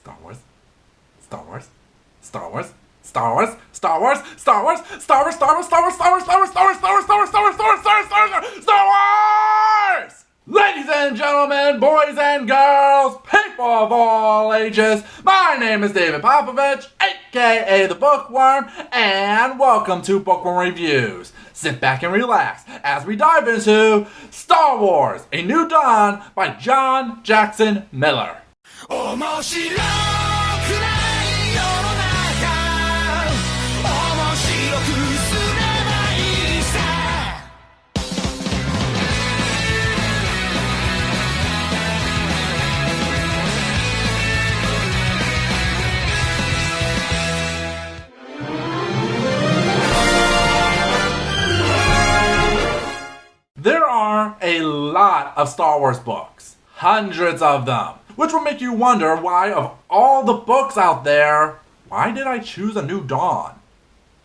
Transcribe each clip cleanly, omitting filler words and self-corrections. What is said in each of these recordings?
Star Wars, Star Wars, Star Wars, Star Wars, Star Wars, Star Wars, Star Wars, Star Wars, Star Wars, Star Wars, Star Wars, Star Wars, Star Wars, Star Wars, Star Wars, Star Wars, Star Wars, Star Wars! Ladies and gentlemen, boys and girls, people of all ages, my name is David Popovich, aka the Bookworm, and welcome to Bookworm Reviews. Sit back and relax as we dive into Star Wars: A New Dawn by John Jackson Miller. There are a lot of Star Wars books, hundreds of them, which will make you wonder why, of all the books out there, why did I choose A New Dawn?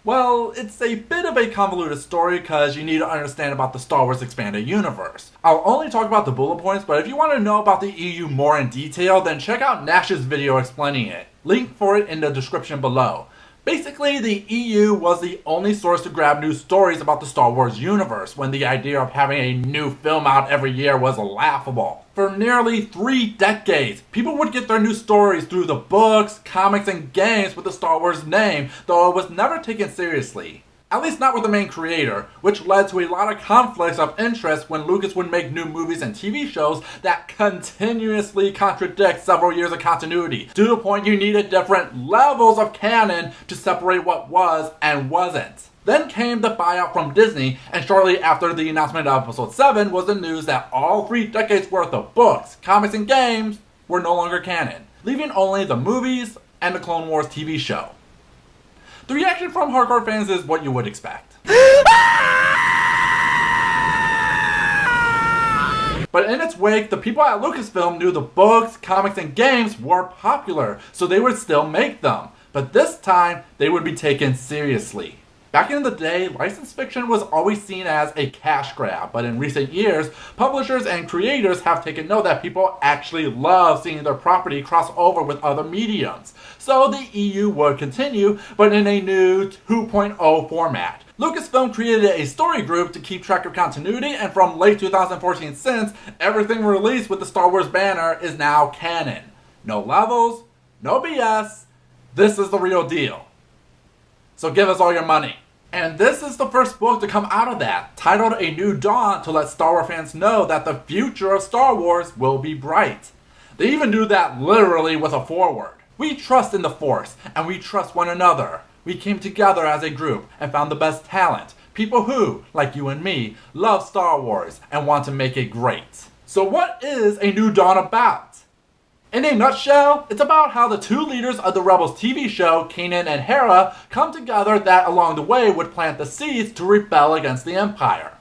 Well, it's a bit of a convoluted story because you need to understand about the Star Wars Expanded Universe. I'll only talk about the bullet points, but if you want to know about the EU more in detail, then check out Nash's video explaining it. Link for it in the description below. Basically, the EU was the only source to grab new stories about the Star Wars universe when the idea of having a new film out every year was laughable. For nearly 3 decades, people would get their new stories through the books, comics, and games with the Star Wars name, though it was never taken seriously. At least not with the main creator, which led to a lot of conflicts of interest when Lucas would make new movies and TV shows that continuously contradict several years of continuity, to the point you needed different levels of canon to separate what was and wasn't. Then came the buyout from Disney, and shortly after the announcement of Episode 7 was the news that all 3 decades worth of books, comics, and games were no longer canon, leaving only the movies and the Clone Wars TV show. The reaction from hardcore fans is what you would expect. But in its wake, the people at Lucasfilm knew the books, comics, and games were popular, so they would still make them. But this time, they would be taken seriously. Back in the day, licensed fiction was always seen as a cash grab, but in recent years, publishers and creators have taken note that people actually love seeing their property cross over with other mediums. So the EU would continue, but in a new 2.0 format. Lucasfilm created a story group to keep track of continuity, and from late 2014 since, everything released with the Star Wars banner is now canon. No levels, no BS, this is the real deal. So give us all your money. And this is the first book to come out of that, titled A New Dawn, to let Star Wars fans know that the future of Star Wars will be bright. They even do that literally with a foreword. We trust in the Force, and we trust one another. We came together as a group and found the best talent. People who, like you and me, love Star Wars and want to make it great. So what is A New Dawn about? In a nutshell, it's about how the 2 leaders of the Rebels TV show, Kanan and Hera, come together that along the way would plant the seeds to rebel against the Empire.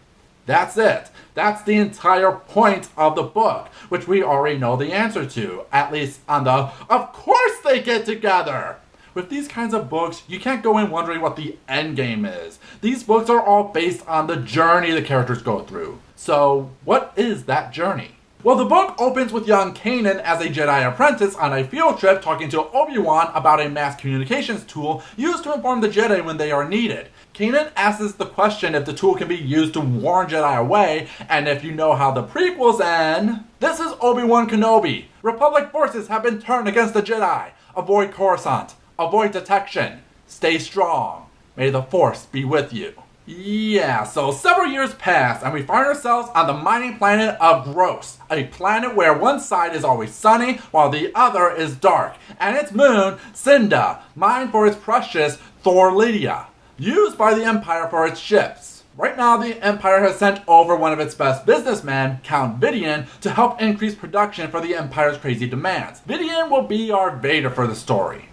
That's it. That's the entire point of the book, which we already know the answer to, at least on the "of course they get together." With these kinds of books, you can't go in wondering what the end game is. These books are all based on the journey the characters go through. So, what is that journey? Well, the book opens with young Kanan as a Jedi apprentice on a field trip talking to Obi-Wan about a mass communications tool used to inform the Jedi when they are needed. Kanan asks the question if the tool can be used to warn Jedi away, and if you know how the prequels end, this is Obi-Wan Kenobi. Republic forces have been turned against the Jedi. Avoid Coruscant. Avoid detection. Stay strong. May the Force be with you. Yeah, so several years pass and we find ourselves on the mining planet of Gross, a planet where one side is always sunny while the other is dark, and its moon, Cinda, mined for its precious Thor-Lydia, used by the Empire for its ships. Right now, the Empire has sent over one of its best businessmen, Count Vidian, to help increase production for the Empire's crazy demands. Vidian will be our Vader for the story.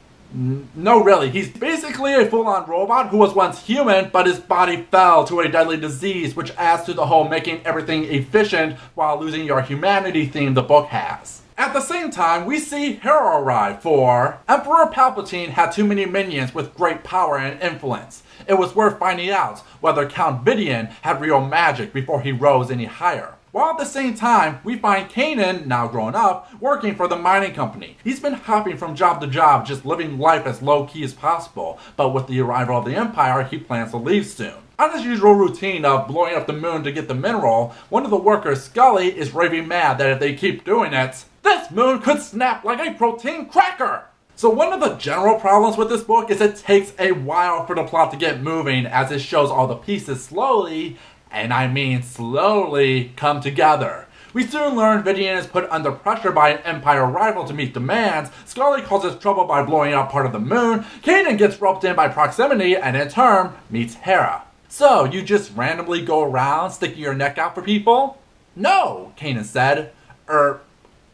No, really, he's basically a full-on robot who was once human, but his body fell to a deadly disease, which adds to the whole making everything efficient while losing your humanity theme the book has. At the same time, we see Hera arrive, for Emperor Palpatine had too many minions with great power and influence. It was worth finding out whether Count Vidian had real magic before he rose any higher. while at the same time, we find Kanan, now grown up, working for the mining company. He's been hopping from job to job, just living life as low-key as possible, but with the arrival of the Empire, he plans to leave soon. On his usual routine of blowing up the moon to get the mineral, one of the workers, Scully, is raving mad that if they keep doing it, this moon could snap like a protein cracker! So one of the general problems with this book is it takes a while for the plot to get moving, as it shows all the pieces slowly, and I mean slowly, come together. We soon learn Vidian is put under pressure by an Empire rival to meet demands, Scully causes trouble by blowing up part of the moon, Kanan gets roped in by proximity, and in turn, meets Hera. So, you just randomly go around sticking your neck out for people? No, Kanan said.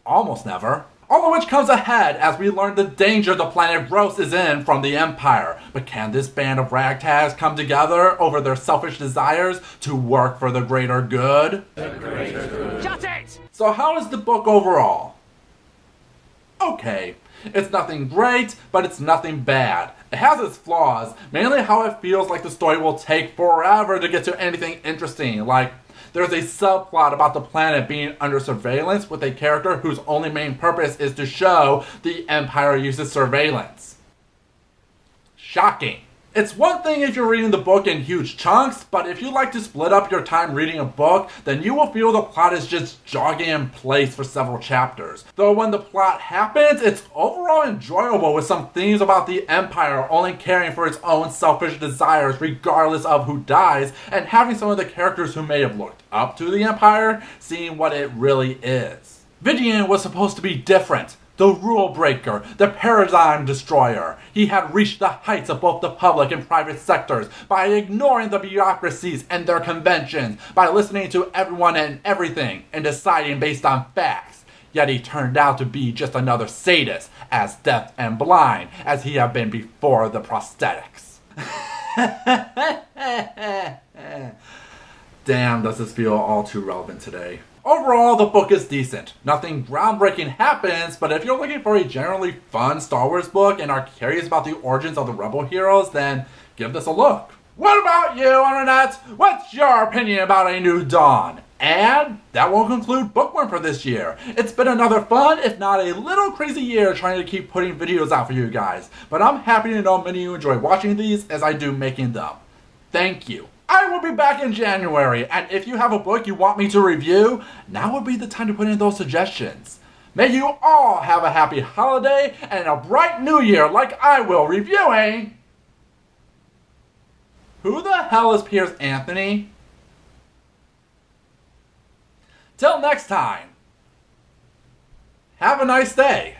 Almost never. All of which comes ahead as we learn the danger the planet Gross is in from the Empire. But can this band of ragtags come together over their selfish desires to work for the greater good? The greater good. Shut it! So how is the book overall? Okay. It's nothing great, but it's nothing bad. It has its flaws, mainly how it feels like the story will take forever to get to anything interesting, like there's a subplot about the planet being under surveillance with a character whose only main purpose is to show the Empire uses surveillance. Shocking. It's one thing if you're reading the book in huge chunks, but if you like to split up your time reading a book, then you will feel the plot is just jogging in place for several chapters. Though when the plot happens, it's overall enjoyable with some themes about the Empire only caring for its own selfish desires regardless of who dies, and having some of the characters who may have looked up to the Empire seeing what it really is. Vidian was supposed to be different. The rule breaker, the paradigm destroyer. He had reached the heights of both the public and private sectors by ignoring the bureaucracies and their conventions, by listening to everyone and everything and deciding based on facts. Yet he turned out to be just another sadist, as deaf and blind as he had been before the prosthetics. Damn, does this feel all too relevant today. Overall, the book is decent. Nothing groundbreaking happens, but if you're looking for a generally fun Star Wars book and are curious about the origins of the Rebel heroes, then give this a look. What about you, Internet? What's your opinion about A New Dawn? And that will conclude Bookworm for this year. It's been another fun, if not a little crazy year, trying to keep putting videos out for you guys. But I'm happy to know many of you enjoy watching these as I do making them. Thank you. I will be back in January, and if you have a book you want me to review, now would be the time to put in those suggestions. May you all have a happy holiday and a bright new year like I will, reviewing... Who the hell is Piers Anthony? Till next time, have a nice day.